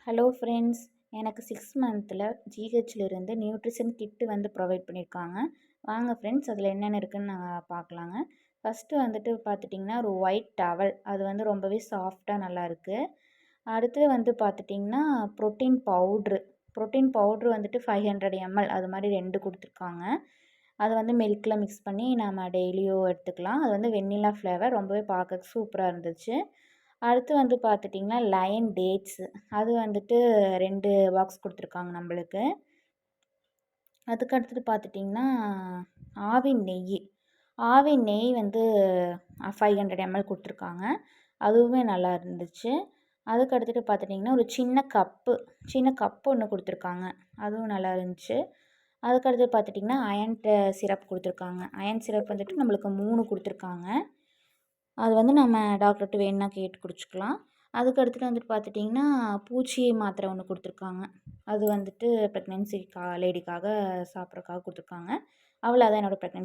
Hello friends, எனக்கு 6 மந்த்தில் ஜிஹெச்லேருந்து nutrition கிட்டு provide பண்ணியிருக்காங்க. வாங்க ஃப்ரெண்ட்ஸ், அதில் என்னென்ன இருக்குதுன்னு நாங்கள் பார்க்கலாங்க. ஃபஸ்ட்டு பார்த்துட்டிங்கன்னா ஒரு ஒயிட் டவல், அது ரொம்பவே சாஃப்டாக நல்லாயிருக்கு. அடுத்து பார்த்துட்டிங்கன்னா ப்ரோட்டீன் பவுட்ரு 500 ml அது மாதிரி 2 கொடுத்துருக்காங்க. அது மில்கில் மிக்ஸ் பண்ணி நம்ம டெய்லியும் எடுத்துக்கலாம். அது வெண்ணிலா ஃப்ளேவர், ரொம்பவே பார்க்க சூப்பராக இருந்துச்சு. அடுத்து பார்த்துட்டிங்கன்னா லயன் டேட்ஸு, அது 2 பாக்ஸ் கொடுத்துருக்காங்க நம்மளுக்கு. அதுக்கடுத்தது பார்த்துட்டிங்கன்னா ஆவின் நெய் 500 ml கொடுத்துருக்காங்க. அதுவுமே நல்லா இருந்துச்சு. அதுக்கடுத்துட்டு பார்த்துட்டிங்கன்னா ஒரு சின்ன கப்பு ஒன்று கொடுத்துருக்காங்க. அதுவும் நல்லா இருந்துச்சு. அதுக்கடுத்து பார்த்துட்டிங்கன்னா அயன் சிரப் கொடுத்துருக்காங்க. அயன் சிரப் நம்மளுக்கு 3 கொடுத்துருக்காங்க. அது நம்ம டாக்டர்கிட்ட வேணும்னா கேட்டு குடிச்சுக்கலாம். அதுக்கடுத்துட்டு பார்த்துட்டிங்கன்னா பூச்சி மாத்திரை ஒன்று கொடுத்துருக்காங்க. அது ப்ரெக்னென்சி லேடிக்காக சாப்பிட்றதுக்காக கொடுத்துருக்காங்க. அவ்வளோதான் என்னோடய ப்ரெக்னென்சி